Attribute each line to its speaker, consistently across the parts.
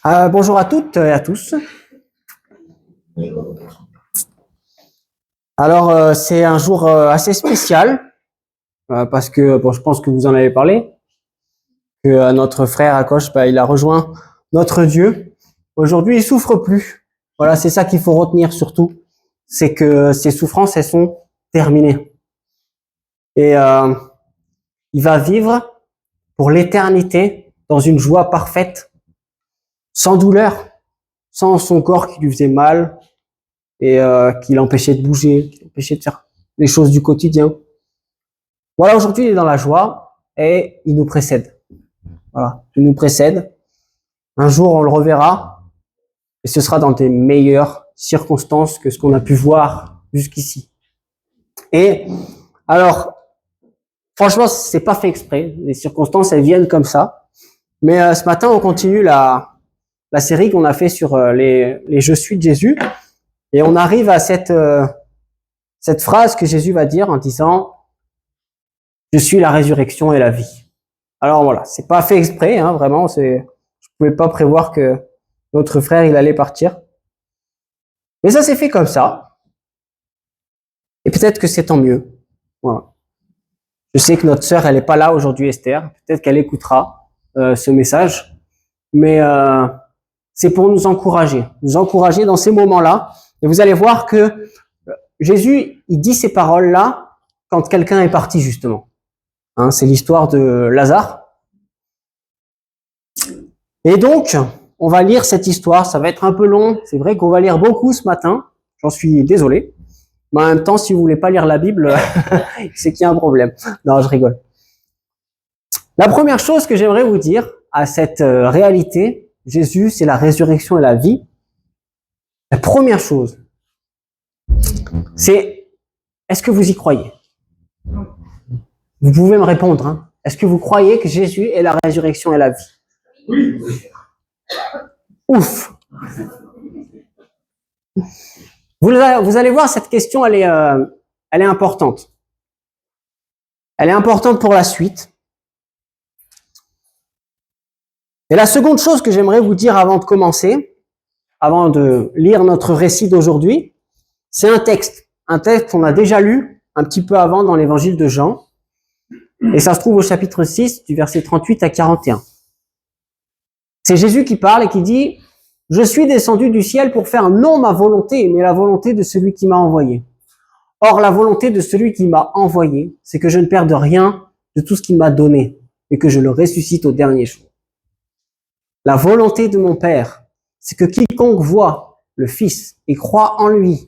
Speaker 1: Bonjour à toutes et à tous. Alors, c'est un jour assez spécial parce que, bon, je pense que vous en avez parlé, que notre frère Akosh, il a rejoint notre Dieu. Aujourd'hui, il souffre plus. Voilà, c'est ça qu'il faut retenir surtout, c'est que ses souffrances, elles sont terminées. Et il va vivre pour l'éternité dans une joie parfaite, sans douleur, sans son corps qui lui faisait mal, et qui l'empêchait de bouger, qui l'empêchait de faire les choses du quotidien. Voilà, aujourd'hui, il est dans la joie et il nous précède. Voilà, il nous précède. Un jour, on le reverra et ce sera dans des meilleures circonstances que ce qu'on a pu voir jusqu'ici. Et alors, franchement, c'est pas fait exprès. Les circonstances, elles viennent comme ça. Mais ce matin, on continue la série qu'on a fait sur les je suis de Jésus. Et on arrive à cette phrase que Jésus va dire en disant « Je suis la résurrection et la vie ». Alors voilà, c'est pas fait exprès, hein, vraiment. Je pouvais pas prévoir que notre frère il allait partir, mais ça s'est fait comme ça. Et peut-être que c'est tant mieux. Voilà. Je sais que notre sœur elle est pas là aujourd'hui, Esther. Peut-être qu'elle écoutera ce message, mais c'est pour nous encourager dans ces moments-là. Et vous allez voir que Jésus il dit ces paroles-là quand quelqu'un est parti justement. Hein, c'est l'histoire de Lazare. Et donc, on va lire cette histoire. Ça va être un peu long. C'est vrai qu'on va lire beaucoup ce matin. J'en suis désolé. Mais en même temps, si vous voulez pas lire la Bible, c'est qu'il y a un problème. Non, je rigole. La première chose que j'aimerais vous dire à cette réalité, Jésus, c'est la résurrection et la vie. La première chose, c'est, est-ce que vous y croyez? Vous pouvez me répondre. Hein. Est-ce que vous croyez que Jésus est la résurrection et la vie? Oui. Ouf. Vous allez voir, cette question, elle est importante. Elle est importante pour la suite. Et la seconde chose que j'aimerais vous dire avant de commencer, avant de lire notre récit d'aujourd'hui, c'est un texte. Un texte qu'on a déjà lu un petit peu avant dans l'évangile de Jean. Et ça se trouve au chapitre 6, du verset 38 à 41. C'est Jésus qui parle et qui dit « Je suis descendu du ciel pour faire non ma volonté, mais la volonté de celui qui m'a envoyé. Or, la volonté de celui qui m'a envoyé, c'est que je ne perde rien de tout ce qu'il m'a donné, et que je le ressuscite au dernier jour. La volonté de mon Père, c'est que quiconque voit le Fils et croit en lui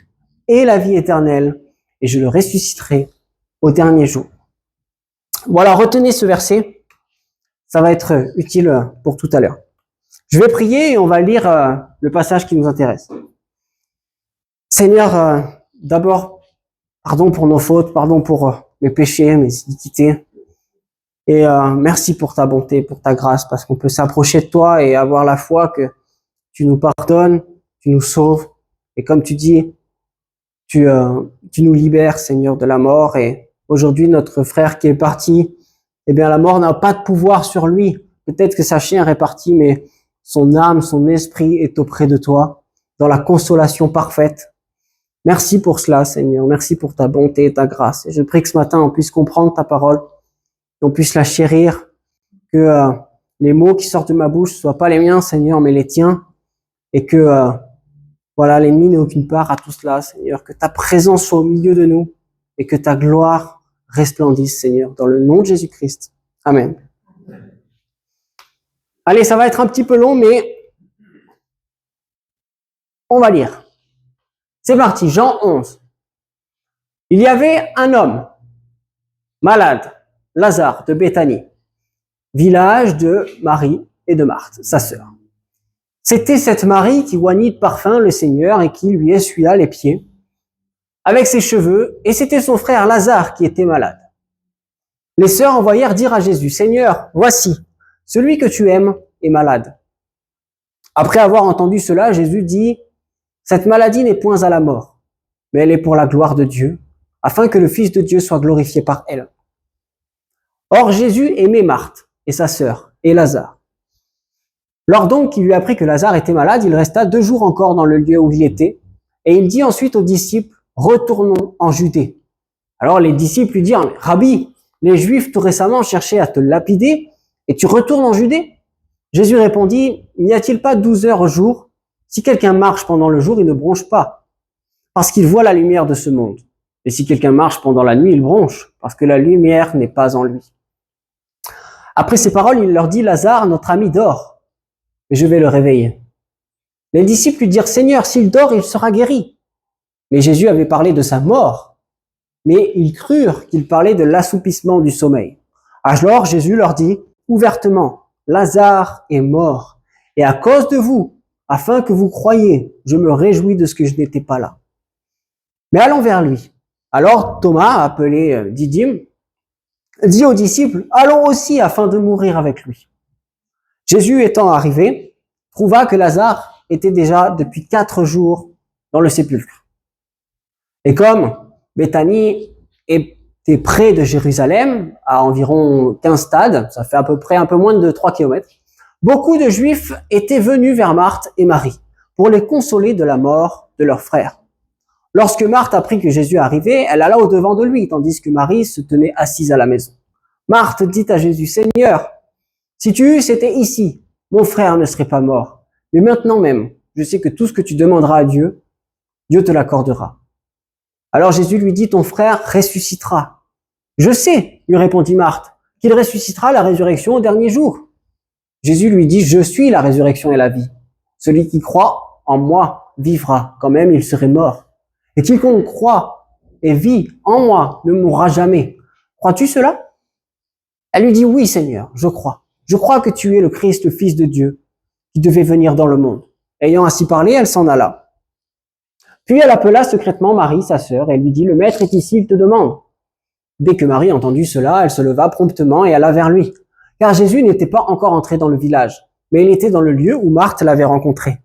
Speaker 1: ait la vie éternelle, et je le ressusciterai au dernier jour. » Voilà, retenez ce verset, ça va être utile pour tout à l'heure. Je vais prier et on va lire le passage qui nous intéresse. Seigneur, d'abord, pardon pour nos fautes, pardon pour mes péchés, mes iniquités. Et merci pour ta bonté, pour ta grâce, parce qu'on peut s'approcher de toi et avoir la foi que tu nous pardonnes, tu nous sauves. Et comme tu dis, tu nous libères, Seigneur, de la mort. Et aujourd'hui, notre frère qui est parti, eh bien, la mort n'a pas de pouvoir sur lui. Peut-être que sa chair est partie, mais son âme, son esprit est auprès de toi, dans la consolation parfaite. Merci pour cela, Seigneur. Merci pour ta bonté et ta grâce. Et je prie que ce matin, on puisse comprendre ta parole, qu'on puisse la chérir, que les mots qui sortent de ma bouche ne soient pas les miens, Seigneur, mais les tiens. Et que, voilà, l'ennemi n'ait aucune part à tout cela, Seigneur. Que ta présence soit au milieu de nous et que ta gloire resplendisse, Seigneur, dans le nom de Jésus-Christ. Amen. Allez, ça va être un petit peu long, mais on va lire. C'est parti, Jean 11. Il y avait un homme malade, Lazare de Béthanie, village de Marie et de Marthe, sa sœur. C'était cette Marie qui oignit de parfum le Seigneur et qui lui essuya les pieds avec ses cheveux, et c'était son frère Lazare qui était malade. Les sœurs envoyèrent dire à Jésus, « Seigneur, voici, celui que tu aimes est malade. » Après avoir entendu cela, Jésus dit, « Cette maladie n'est point à la mort, mais elle est pour la gloire de Dieu, afin que le Fils de Dieu soit glorifié par elle. » Or Jésus aimait Marthe et sa sœur et Lazare. Lors donc qu'il lui apprit que Lazare était malade, il resta 2 jours encore dans le lieu où il était, et il dit ensuite aux disciples, retournons en Judée. Alors les disciples lui dirent, Rabbi, les Juifs tout récemment cherchaient à te lapider, et tu retournes en Judée? Jésus répondit, n'y a-t-il pas 12 heures au jour? Si quelqu'un marche pendant le jour, il ne bronche pas, parce qu'il voit la lumière de ce monde. Et si quelqu'un marche pendant la nuit, il bronche, parce que la lumière n'est pas en lui. Après ces paroles, il leur dit, Lazare, notre ami dort, et je vais le réveiller. Les disciples lui dirent, Seigneur, s'il dort, il sera guéri. Mais Jésus avait parlé de sa mort, mais ils crurent qu'il parlait de l'assoupissement du sommeil. Alors Jésus leur dit ouvertement, Lazare est mort, et à cause de vous, afin que vous croyiez, je me réjouis de ce que je n'étais pas là. Mais allons vers lui. Alors Thomas, appelé Didyme, dit aux disciples, allons aussi afin de mourir avec lui. Jésus étant arrivé, trouva que Lazare était déjà depuis 4 jours dans le sépulcre. Et comme Béthanie était près de Jérusalem, à environ 15 stades, ça fait à peu près un peu moins de 3 kilomètres, beaucoup de Juifs étaient venus vers Marthe et Marie pour les consoler de la mort de leur frère. Lorsque Marthe apprit que Jésus arrivait, elle alla au-devant de lui, tandis que Marie se tenait assise à la maison. Marthe dit à Jésus, Seigneur, si tu eusses été ici, mon frère ne serait pas mort. Mais maintenant même, je sais que tout ce que tu demanderas à Dieu, Dieu te l'accordera. Alors Jésus lui dit, ton frère ressuscitera. Je sais, lui répondit Marthe, qu'il ressuscitera à la résurrection au dernier jour. Jésus lui dit, je suis la résurrection et la vie. Celui qui croit en moi vivra, quand même il serait mort. Et quiconque croit et vit en moi ne mourra jamais. Crois-tu cela? Elle lui dit, oui Seigneur, je crois. Je crois que tu es le Christ, le Fils de Dieu, qui devait venir dans le monde. Ayant ainsi parlé, elle s'en alla. Puis elle appela secrètement Marie, sa sœur, et lui dit, le maître est ici, il te demande. Dès que Marie entendit cela, elle se leva promptement et alla vers lui. Car Jésus n'était pas encore entré dans le village, mais il était dans le lieu où Marthe l'avait rencontré.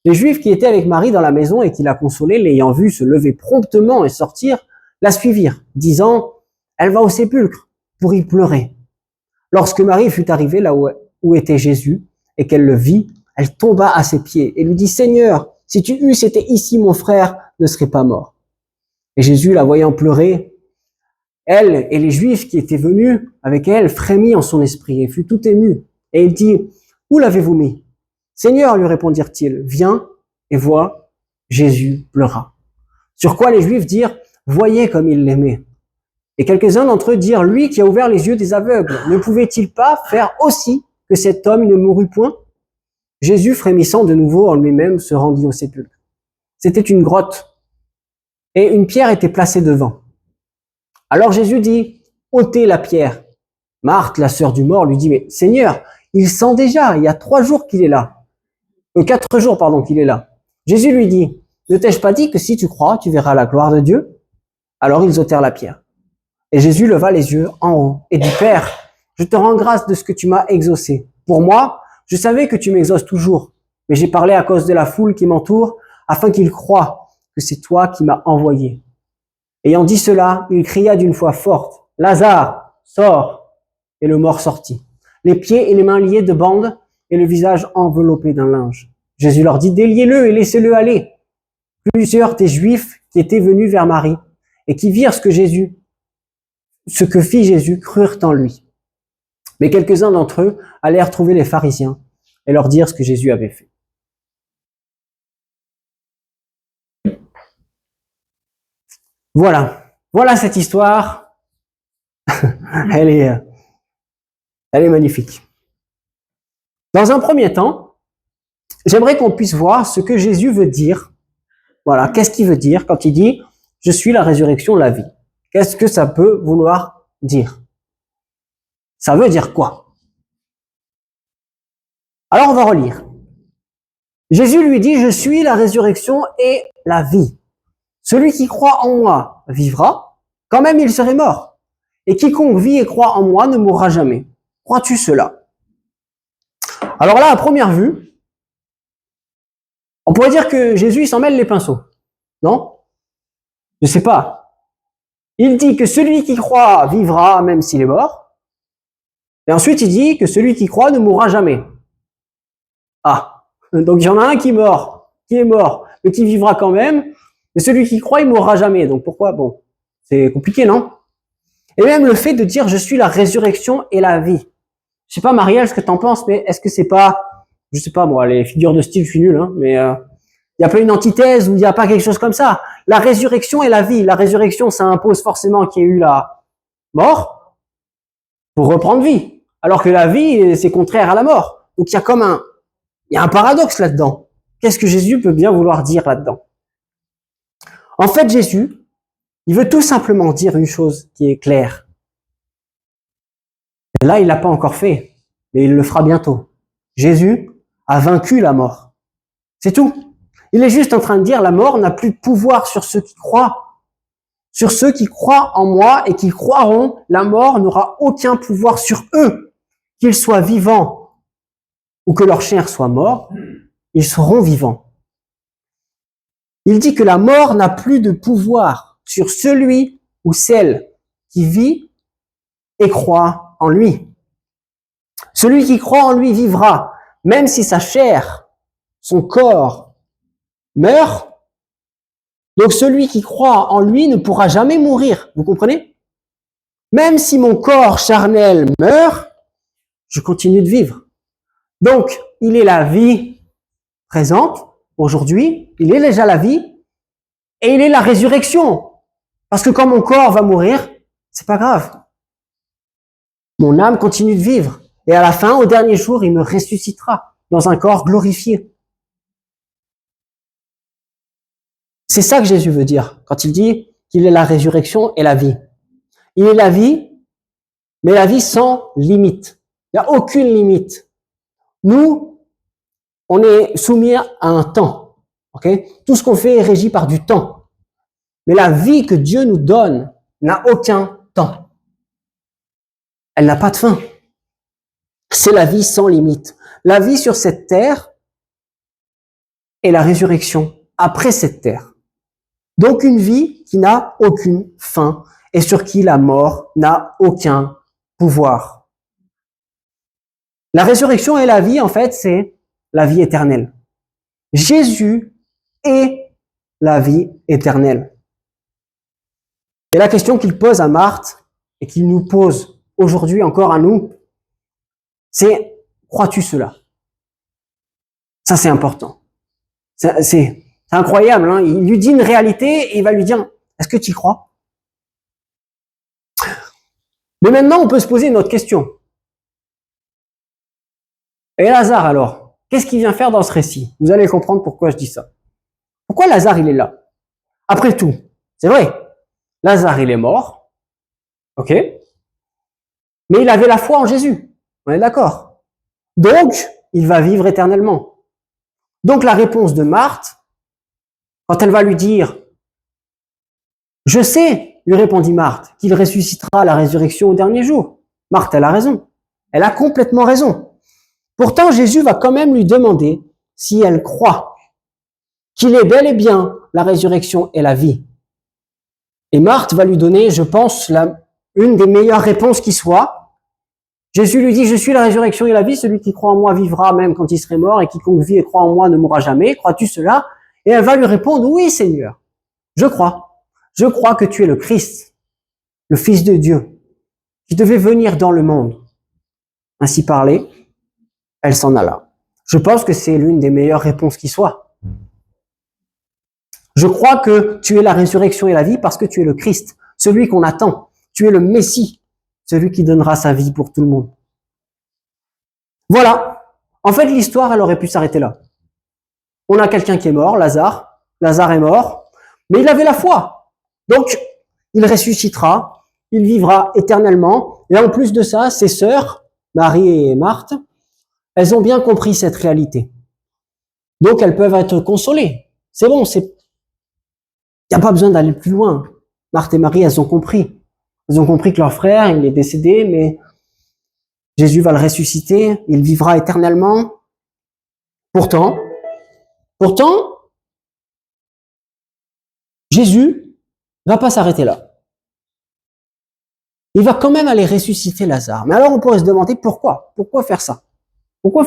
Speaker 1: Les Juifs qui étaient avec Marie dans la maison et qui la consolaient, l'ayant vue se lever promptement et sortir, la suivirent, disant, elle va au sépulcre pour y pleurer. Lorsque Marie fut arrivée là où était Jésus et qu'elle le vit, elle tomba à ses pieds et lui dit, Seigneur, si tu eusses été ici, mon frère ne serait pas mort. Et Jésus, la voyant pleurer, elle et les Juifs qui étaient venus avec elle frémit en son esprit et fut tout ému. Et il dit, où l'avez-vous mis? Seigneur, lui répondirent-ils, viens et vois. Jésus pleura. Sur quoi les Juifs dirent, voyez comme il l'aimait. Et quelques-uns d'entre eux dirent, lui qui a ouvert les yeux des aveugles, ne pouvait-il pas faire aussi que cet homme ne mourût point? Jésus, frémissant de nouveau en lui-même, se rendit au sépulcre. C'était une grotte, et une pierre était placée devant. Alors Jésus dit, ôtez la pierre. Marthe, la sœur du mort, lui dit, mais Seigneur, il sent déjà, il y a 3 jours qu'il est là. 4 jours, pardon, qu'il est là. Jésus lui dit, ne t'ai-je pas dit que si tu crois, tu verras la gloire de Dieu? Alors ils ôtèrent la pierre. Et Jésus leva les yeux en haut et dit, Père, je te rends grâce de ce que tu m'as exaucé. Pour moi, je savais que tu m'exauces toujours, mais j'ai parlé à cause de la foule qui m'entoure, afin qu'ils croient que c'est toi qui m'as envoyé. Ayant dit cela, il cria d'une voix forte, Lazare, sors! Et le mort sortit, les pieds et les mains liés de bandes et le visage enveloppé d'un linge. Jésus leur dit, déliez-le et laissez-le aller. Plusieurs des Juifs qui étaient venus vers Marie et qui virent ce que fit Jésus, crurent en lui. Mais quelques-uns d'entre eux allèrent trouver les pharisiens et leur dire ce que Jésus avait fait. Voilà cette histoire. Elle est magnifique. Dans un premier temps, j'aimerais qu'on puisse voir ce que Jésus veut dire. Voilà, qu'est-ce qu'il veut dire quand il dit « Je suis la résurrection, la vie ». Qu'est-ce que ça peut vouloir dire? Ça veut dire quoi? Alors on va relire. Jésus lui dit « Je suis la résurrection et la vie. Celui qui croit en moi vivra, quand même il serait mort. Et quiconque vit et croit en moi ne mourra jamais. Crois-tu cela ?» Alors là, à première vue, on pourrait dire que Jésus s'en mêle les pinceaux. Non? Je sais pas. Il dit que celui qui croit vivra même s'il est mort. Et ensuite, il dit que celui qui croit ne mourra jamais. Ah, donc il y en a un qui est mort, mais qui vivra quand même. Mais celui qui croit, il mourra jamais. Donc pourquoi? Bon, c'est compliqué, non? Et même le fait de dire je suis la résurrection et la vie. Je sais pas, Marielle, ce que t'en penses, mais est-ce que c'est pas, je sais pas moi, les figures de style, je suis nul, hein, mais il y a pas une antithèse ou il y a pas quelque chose comme ça. La résurrection et la vie. La résurrection, ça impose forcément qu'il y ait eu la mort pour reprendre vie, alors que la vie, c'est contraire à la mort. Donc il y a comme il y a un paradoxe là-dedans. Qu'est-ce que Jésus peut bien vouloir dire là-dedans? En fait, Jésus, il veut tout simplement dire une chose qui est claire. Et là, il l'a pas encore fait, mais il le fera bientôt. Jésus a vaincu la mort. C'est tout. Il est juste en train de dire la mort n'a plus de pouvoir sur ceux qui croient. Sur ceux qui croient en moi et qui croiront, la mort n'aura aucun pouvoir sur eux. Qu'ils soient vivants ou que leur chair soit mort, ils seront vivants. Il dit que la mort n'a plus de pouvoir sur celui ou celle qui vit et croit en lui. Celui qui croit en lui vivra, même si sa chair, son corps meurt. Donc celui qui croit en lui ne pourra jamais mourir. Vous comprenez? Même si mon corps charnel meurt, je continue de vivre. Donc, il est la vie présente, aujourd'hui, il est déjà la vie, et il est la résurrection. Parce que quand mon corps va mourir, c'est pas grave. Mon âme continue de vivre. Et à la fin, au dernier jour, il me ressuscitera dans un corps glorifié. C'est ça que Jésus veut dire quand il dit qu'il est la résurrection et la vie. Il est la vie, mais la vie sans limite. Il n'y a aucune limite. Nous, on est soumis à un temps. Okay? Tout ce qu'on fait est régi par du temps. Mais la vie que Dieu nous donne n'a aucun temps. Elle n'a pas de fin. C'est la vie sans limite. La vie sur cette terre et la résurrection après cette terre. Donc une vie qui n'a aucune fin et sur qui la mort n'a aucun pouvoir. La résurrection et la vie, en fait, c'est la vie éternelle. Jésus est la vie éternelle. Et la question qu'il pose à Marthe et qu'il nous pose aujourd'hui encore à nous, c'est crois-tu cela? Ça, c'est important. C'est incroyable. Hein, il lui dit une réalité et il va lui dire est-ce que tu y crois? Mais maintenant, on peut se poser une autre question. Et Lazare, alors, qu'est-ce qu'il vient faire dans ce récit? Vous allez comprendre pourquoi je dis ça. Pourquoi Lazare, il est là? Après tout, c'est vrai, Lazare, il est mort, ok? Mais il avait la foi en Jésus, on est d'accord? Donc, il va vivre éternellement. Donc, la réponse de Marthe, quand elle va lui dire « Je sais, lui répondit Marthe, qu'il ressuscitera à la résurrection au dernier jour. » Marthe, elle a raison. Elle a complètement raison. Pourtant, Jésus va quand même lui demander si elle croit qu'il est bel et bien la résurrection et la vie. Et Marthe va lui donner, je pense, une des meilleures réponses qui soit. Jésus lui dit, je suis la résurrection et la vie, celui qui croit en moi vivra même quand il serait mort, et quiconque vit et croit en moi ne mourra jamais. Crois-tu cela? Et elle va lui répondre, oui Seigneur, je crois. Je crois que tu es le Christ, le Fils de Dieu, qui devait venir dans le monde. Ainsi parlé, elle s'en alla. Je pense que c'est l'une des meilleures réponses qui soit. Je crois que tu es la résurrection et la vie parce que tu es le Christ, celui qu'on attend. Tu es le Messie, celui qui donnera sa vie pour tout le monde. Voilà. En fait, l'histoire, elle aurait pu s'arrêter là. On a quelqu'un qui est mort, Lazare. Lazare est mort, mais il avait la foi. Donc, il ressuscitera, il vivra éternellement. Et en plus de ça, ses sœurs, Marie et Marthe, elles ont bien compris cette réalité. Donc, elles peuvent être consolées. C'est bon, il n'y a pas besoin d'aller plus loin. Marthe et Marie, elles ont compris. Elles ont compris que leur frère, il est décédé, mais Jésus va le ressusciter, il vivra éternellement. Pourtant, Jésus va pas s'arrêter là. Il va quand même aller ressusciter Lazare. Mais alors, on pourrait se demander pourquoi? Pourquoi faire ça? Pourquoi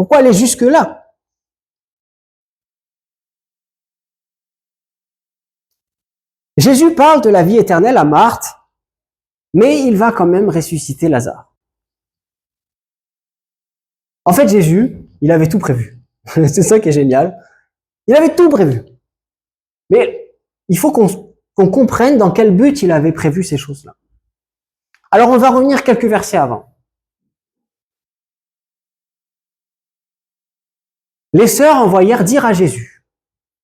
Speaker 1: Pourquoi aller jusque-là? Jésus parle de la vie éternelle à Marthe, mais il va quand même ressusciter Lazare. En fait, Jésus, il avait tout prévu. C'est ça qui est génial. Il avait tout prévu. Mais il faut qu'on comprenne dans quel but il avait prévu ces choses-là. Alors, on va revenir quelques versets avant. Les sœurs envoyèrent dire à Jésus.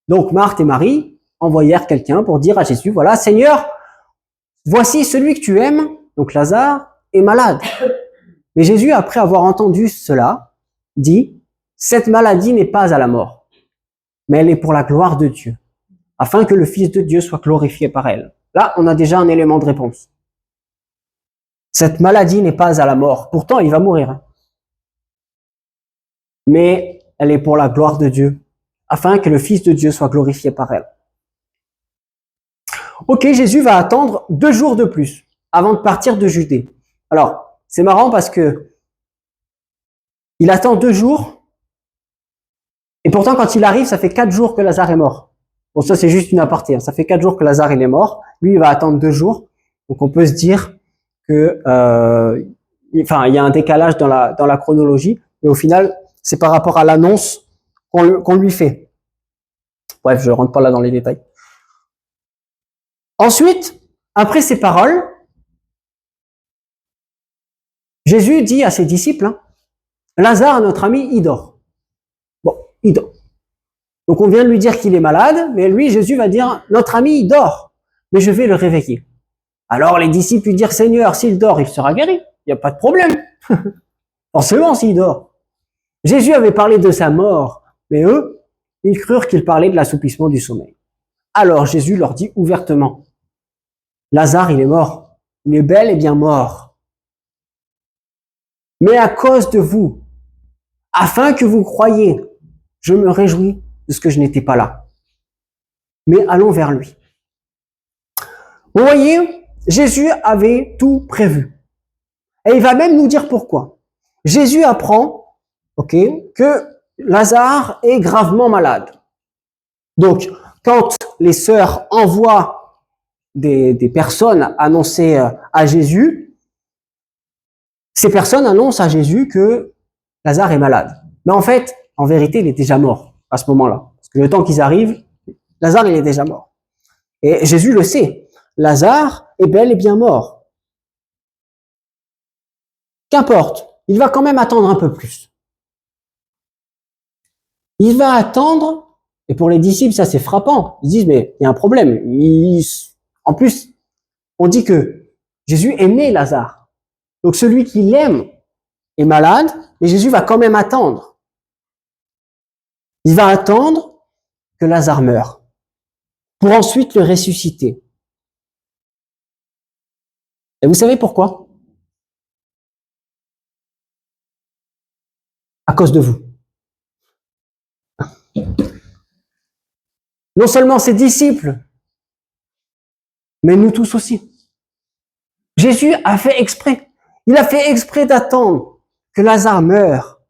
Speaker 1: Donc, Marthe et Marie envoyèrent quelqu'un pour dire à Jésus, voilà, Seigneur, voici celui que tu aimes, donc Lazare, est malade. Mais Jésus, après avoir entendu cela, dit, cette maladie n'est pas à la mort, mais elle est pour la gloire de Dieu, afin que le Fils de Dieu soit glorifié par elle. Là, on a déjà un élément de réponse. Cette maladie n'est pas à la mort. Pourtant, il va mourir. Mais elle est pour la gloire de Dieu, afin que le Fils de Dieu soit glorifié par elle. Ok, Jésus va attendre 2 jours de plus avant de partir de Judée. Alors, c'est marrant parce que il attend 2 jours, et pourtant quand il arrive, ça fait 4 jours que Lazare est mort. Bon, ça c'est juste une aparté, hein. Ça fait 4 jours que Lazare il est mort. Lui, il va attendre 2 jours. Donc on peut se dire que, il y a un décalage dans la chronologie, mais au final, c'est par rapport à l'annonce qu'on lui fait. Bref, je rentre pas là dans les détails. Ensuite, après ces paroles, Jésus dit à ses disciples, hein, Lazare, notre ami, il dort. Bon, il dort. Donc on vient de lui dire qu'il est malade, mais lui, Jésus va dire, notre ami, il dort, mais je vais le réveiller. Alors les disciples lui dirent, Seigneur, s'il dort, il sera guéri. Il n'y a pas de problème. Forcément, s'il dort. Jésus avait parlé de sa mort, mais eux, ils crurent qu'il parlait de l'assouplissement du sommeil. Alors Jésus leur dit ouvertement, Lazare, il est mort. Il est bel et bien mort. Mais à cause de vous, afin que vous croyiez, je me réjouis de ce que je n'étais pas là. Mais allons vers lui. Vous voyez, Jésus avait tout prévu. Et il va même nous dire pourquoi. Jésus apprend, que Lazare est gravement malade. Donc, quand les sœurs envoient des personnes annoncer à Jésus, ces personnes annoncent à Jésus que Lazare est malade. Mais en fait, en vérité, il est déjà mort à ce moment-là. Parce que le temps qu'ils arrivent, Lazare, il est déjà mort. Et Jésus le sait. Lazare est bel et bien mort. Qu'importe, il va quand même attendre un peu plus. Il va attendre, et pour les disciples, ça c'est frappant. Ils disent, mais il y a un problème. En plus, on dit que Jésus aimait Lazare. Donc celui qui l'aime est malade, mais Jésus va quand même attendre. Il va attendre que Lazare meure, pour ensuite le ressusciter. Et vous savez pourquoi? À cause de vous. Non seulement ses disciples, mais nous tous aussi. Jésus a fait exprès. Il a fait exprès d'attendre que Lazare meure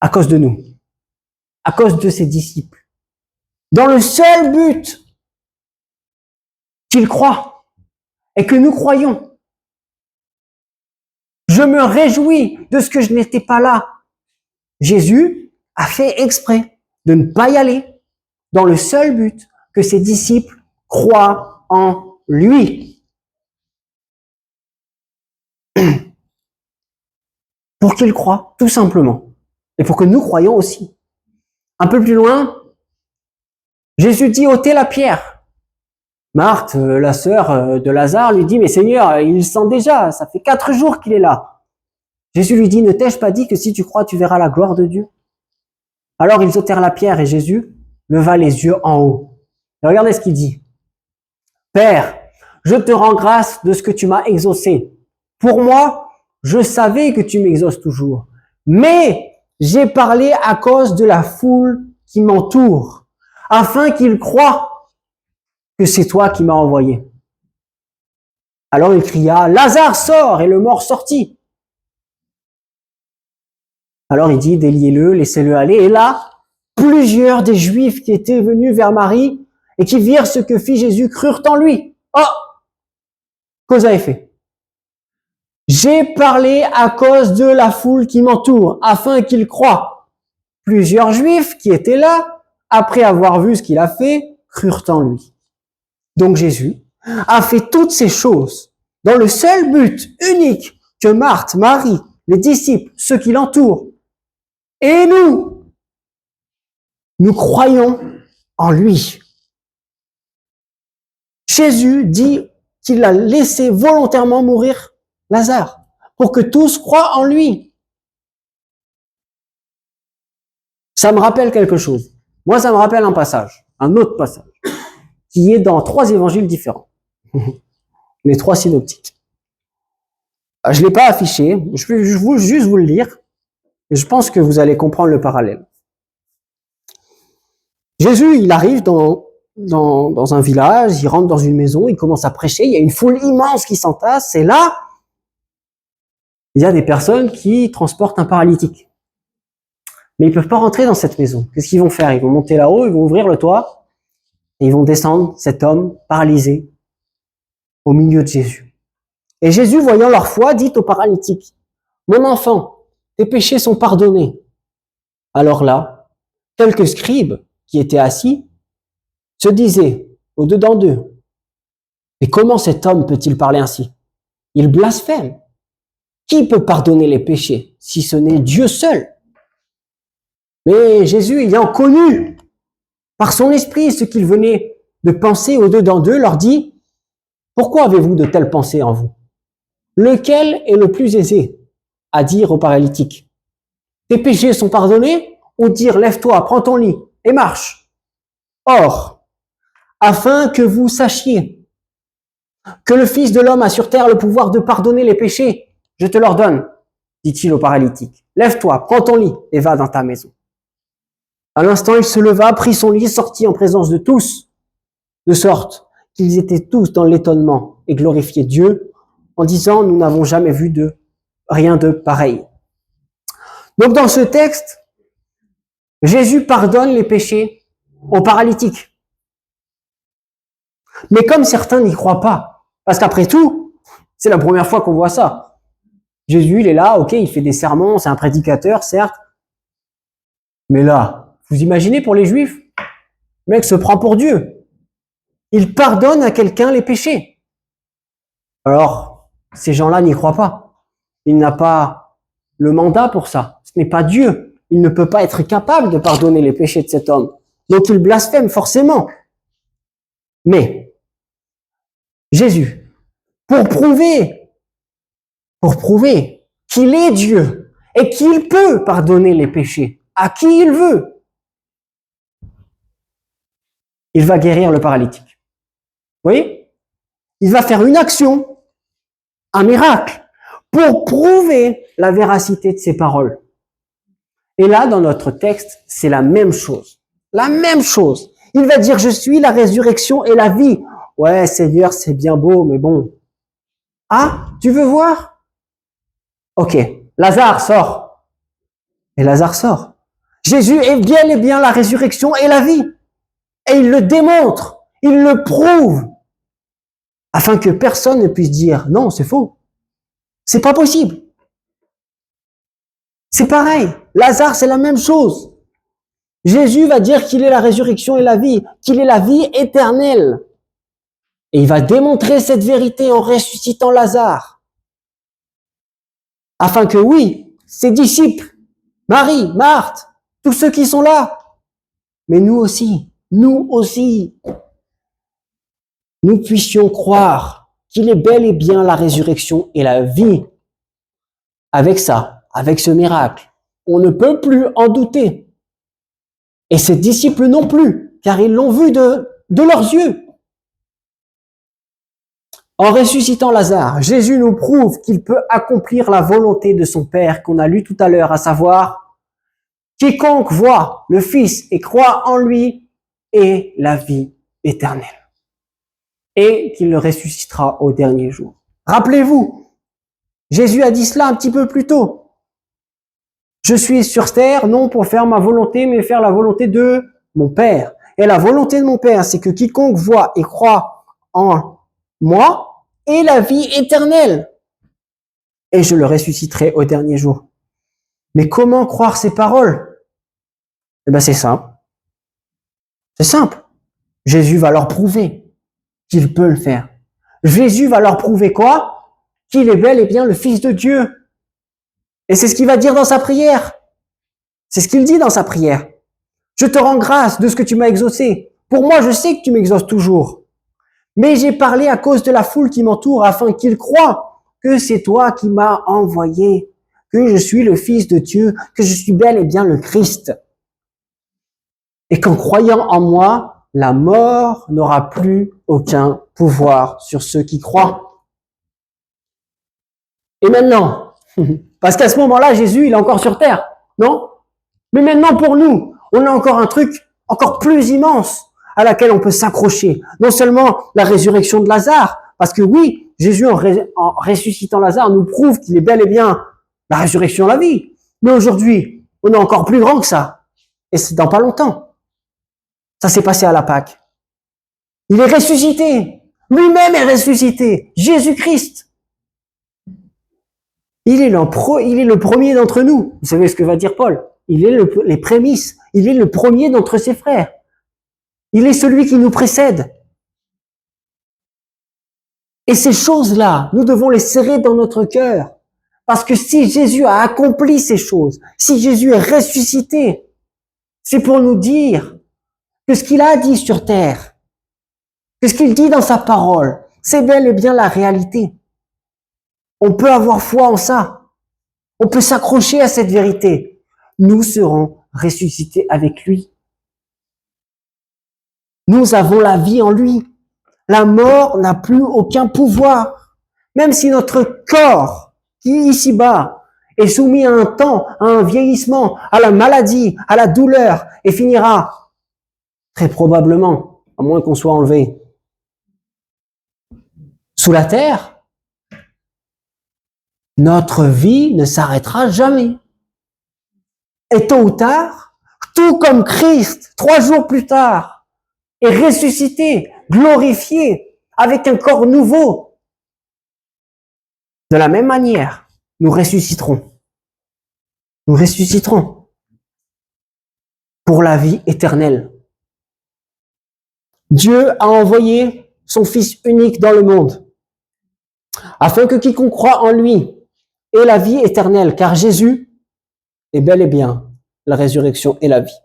Speaker 1: à cause de nous, à cause de ses disciples, dans le seul but qu'il croit et que nous croyons. Je me réjouis de ce que je n'étais pas là. Jésus a fait exprès de ne pas y aller dans le seul but que ses disciples croient en lui. Pour qu'ils croient, tout simplement. Et pour que nous croyions aussi. Un peu plus loin, Jésus dit ôtez la pierre. Marthe, la sœur de Lazare, lui dit mais Seigneur, il sent déjà, ça fait 4 jours qu'il est là. Jésus lui dit ne t'ai-je pas dit que si tu crois, tu verras la gloire de Dieu? Alors ils ôtèrent la pierre et Jésus leva les yeux en haut. Et regardez ce qu'il dit. Père, je te rends grâce de ce que tu m'as exaucé. Pour moi, je savais que tu m'exauces toujours. Mais j'ai parlé à cause de la foule qui m'entoure, afin qu'ils croient que c'est toi qui m'as envoyé. Alors il cria, Lazare sort, et le mort sortit. Alors il dit, déliez-le, laissez-le aller. Et là, plusieurs des Juifs qui étaient venus vers Marie et qui virent ce que fit Jésus crurent en lui. Oh, cause à effet. J'ai parlé à cause de la foule qui m'entoure, afin qu'ils croient. Plusieurs Juifs qui étaient là, après avoir vu ce qu'il a fait, crurent en lui. Donc Jésus a fait toutes ces choses dans le seul but unique que Marthe, Marie, les disciples, ceux qui l'entourent, et nous croyons en lui. Jésus dit qu'il a laissé volontairement mourir Lazare pour que tous croient en lui. Ça me rappelle quelque chose. Moi, ça me rappelle un passage, un autre passage, qui est dans 3 évangiles différents. Les 3 synoptiques. Je l'ai pas affiché, je vais juste vous le lire, et je pense que vous allez comprendre le parallèle. Jésus, il arrive dans un village, il rentre dans une maison, il commence à prêcher, il y a une foule immense qui s'entasse, et là, il y a des personnes qui transportent un paralytique. Mais ils peuvent pas rentrer dans cette maison. Qu'est-ce qu'ils vont faire? Ils vont monter là-haut, ils vont ouvrir le toit, et ils vont descendre cet homme paralysé au milieu de Jésus. Et Jésus, voyant leur foi, dit au paralytique, « Mon enfant, tes péchés sont pardonnés. » Alors là, quelques scribes qui étaient assis se disaient au-dedans d'eux, « Mais comment cet homme peut-il parler ainsi? Il blasphème. Qui peut pardonner les péchés si ce n'est Dieu seul? » Mais Jésus, ayant connu par son esprit ce qu'il venait de penser au-dedans d'eux, leur dit, « Pourquoi avez-vous de telles pensées en vous? Lequel est le plus aisé à dire au paralytique, « Tes péchés sont pardonnés » ou dire « Lève-toi, prends ton lit et marche ». Or, afin que vous sachiez que le Fils de l'homme a sur terre le pouvoir de pardonner les péchés, je te l'ordonne, dit-il au paralytique. Lève-toi, prends ton lit et va dans ta maison. À l'instant, il se leva, prit son lit, sortit en présence de tous, de sorte qu'ils étaient tous dans l'étonnement et glorifiaient Dieu en disant, nous n'avons jamais vu rien de pareil. Donc dans ce texte, Jésus pardonne les péchés aux paralytiques. Mais comme certains n'y croient pas, parce qu'après tout, c'est la première fois qu'on voit ça. Jésus, il est là, ok, il fait des sermons, c'est un prédicateur, certes. Mais là, vous imaginez pour les Juifs, le mec se prend pour Dieu. Il pardonne à quelqu'un les péchés. Alors, ces gens-là n'y croient pas. Il n'a pas le mandat pour ça. Ce n'est pas Dieu. Il ne peut pas être capable de pardonner les péchés de cet homme. Donc il blasphème forcément. Mais, Jésus, pour prouver qu'il est Dieu et qu'il peut pardonner les péchés à qui il veut, il va guérir le paralytique. Vous voyez? Il va faire une action, un miracle, pour prouver la véracité de ses paroles. Et là, dans notre texte, c'est la même chose. La même chose. Il va dire, je suis la résurrection et la vie. Ouais, Seigneur, c'est bien beau, mais bon. Ah, tu veux voir? Ok, Lazare sort. Et Lazare sort. Jésus est bien et bien la résurrection et la vie. Et il le démontre, il le prouve, afin que personne ne puisse dire, non, c'est faux. C'est pas possible. C'est pareil. Lazare, c'est la même chose. Jésus va dire qu'il est la résurrection et la vie, qu'il est la vie éternelle. Et il va démontrer cette vérité en ressuscitant Lazare. Afin que oui, ses disciples, Marie, Marthe, tous ceux qui sont là, mais nous aussi, nous puissions croire qu'il est bel et bien la résurrection et la vie. Avec ça, avec ce miracle, on ne peut plus en douter. Et ses disciples non plus, car ils l'ont vu de leurs yeux. En ressuscitant Lazare, Jésus nous prouve qu'il peut accomplir la volonté de son Père qu'on a lu tout à l'heure, à savoir, quiconque voit le Fils et croit en lui ait la vie éternelle. Et qu'il le ressuscitera au dernier jour. Rappelez-vous, Jésus a dit cela un petit peu plus tôt. Je suis sur terre, non pour faire ma volonté, mais faire la volonté de mon Père. Et la volonté de mon Père, c'est que quiconque voit et croit en moi ait la vie éternelle. Et je le ressusciterai au dernier jour. Mais comment croire ces paroles? Eh ben, c'est simple. C'est simple. Jésus va leur prouver qu'il peut le faire. Jésus va leur prouver quoi? Qu'il est bel et bien le Fils de Dieu. Et c'est ce qu'il va dire dans sa prière. C'est ce qu'il dit dans sa prière. Je te rends grâce de ce que tu m'as exaucé. Pour moi, je sais que tu m'exauces toujours. Mais j'ai parlé à cause de la foule qui m'entoure afin qu'ils croient que c'est toi qui m'as envoyé, que je suis le Fils de Dieu, que je suis bel et bien le Christ. Et qu'en croyant en moi, la mort n'aura plus aucun pouvoir sur ceux qui croient. Et maintenant, parce qu'à ce moment-là, Jésus, il est encore sur terre, non? Mais maintenant, pour nous, on a encore un truc encore plus immense à laquelle on peut s'accrocher. Non seulement la résurrection de Lazare, parce que oui, Jésus, en ressuscitant Lazare, nous prouve qu'il est bel et bien la résurrection, la vie. Mais aujourd'hui, on est encore plus grand que ça. Et c'est dans pas longtemps. Ça s'est passé à la Pâque. Il est ressuscité. Lui-même est ressuscité. Jésus-Christ. Il est le premier d'entre nous. Vous savez ce que va dire Paul? Il est les prémices. Il est le premier d'entre ses frères. Il est celui qui nous précède. Et ces choses-là, nous devons les serrer dans notre cœur. Parce que si Jésus a accompli ces choses, si Jésus est ressuscité, c'est pour nous dire que ce qu'il a dit sur terre, que ce qu'il dit dans sa parole, c'est bel et bien la réalité. On peut avoir foi en ça. On peut s'accrocher à cette vérité. Nous serons ressuscités avec lui. Nous avons la vie en lui. La mort n'a plus aucun pouvoir. Même si notre corps, qui est ici-bas, est soumis à un temps, à un vieillissement, à la maladie, à la douleur, et finira, très probablement, à moins qu'on soit enlevé, sous la terre, notre vie ne s'arrêtera jamais. Et tôt ou tard, tout comme Christ, 3 jours plus tard, est ressuscité, glorifié, avec un corps nouveau. De la même manière, nous ressusciterons. Nous ressusciterons pour la vie éternelle. Dieu a envoyé son Fils unique dans le monde, afin que quiconque croit en lui ait la vie éternelle, car Jésus est bel et bien la résurrection et la vie.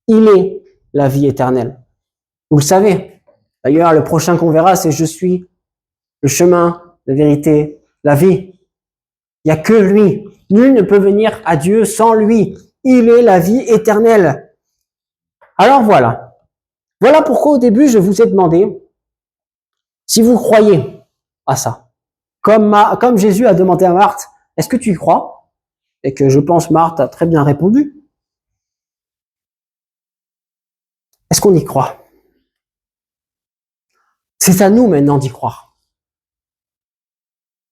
Speaker 1: Il est la vie éternelle. Vous le savez. D'ailleurs, le prochain qu'on verra, c'est je suis le chemin, la vérité, la vie. Il n'y a que lui. Nul ne peut venir à Dieu sans lui. Il est la vie éternelle. Alors voilà. Voilà pourquoi au début, je vous ai demandé si vous croyez à ça. Comme Jésus a demandé à Marthe, est-ce que tu y crois? Et que je pense Marthe a très bien répondu. Est-ce qu'on y croit? C'est à nous maintenant d'y croire.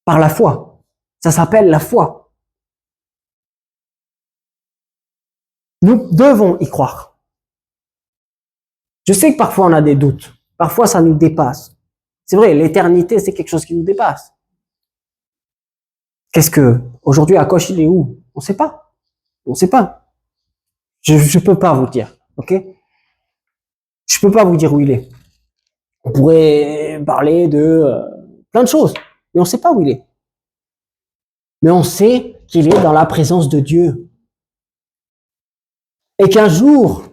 Speaker 1: Par la foi. Ça s'appelle la foi. Nous devons y croire. Je sais que parfois on a des doutes. Parfois ça nous dépasse. C'est vrai, l'éternité c'est quelque chose qui nous dépasse. Qu'est-ce que, aujourd'hui Akosh il est où? On ne sait pas. On ne sait pas. Je peux pas vous dire. Ok? Je peux pas vous dire où il est. On pourrait parler de plein de choses, mais on ne sait pas où il est. Mais on sait qu'il est dans la présence de Dieu. Et qu'un jour,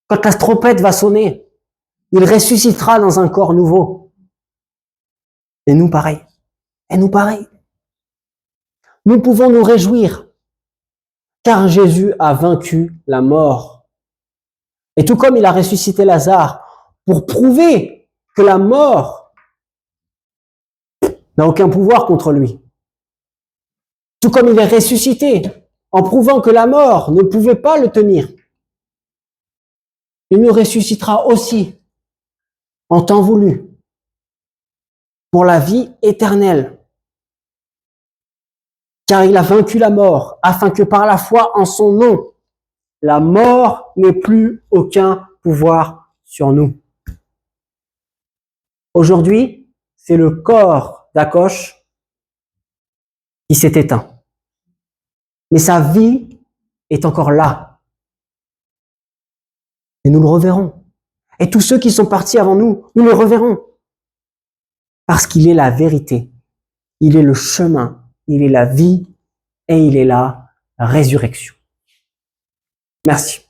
Speaker 1: quand la trompette va sonner, il ressuscitera dans un corps nouveau. Et nous pareil. Et nous pareil. Nous pouvons nous réjouir, car Jésus a vaincu la mort. Et tout comme il a ressuscité Lazare pour prouver que la mort n'a aucun pouvoir contre lui. Tout comme il est ressuscité en prouvant que la mort ne pouvait pas le tenir. Il nous ressuscitera aussi en temps voulu pour la vie éternelle. car il a vaincu la mort, afin que par la foi en son nom, la mort n'ait plus aucun pouvoir sur nous. Aujourd'hui, c'est le corps d'Akosh qui s'est éteint. Mais sa vie est encore là. Et nous le reverrons. Et tous ceux qui sont partis avant nous, nous le reverrons. Parce qu'il est la vérité. Il est le chemin. Il est la vie. Et il est la résurrection. Merci.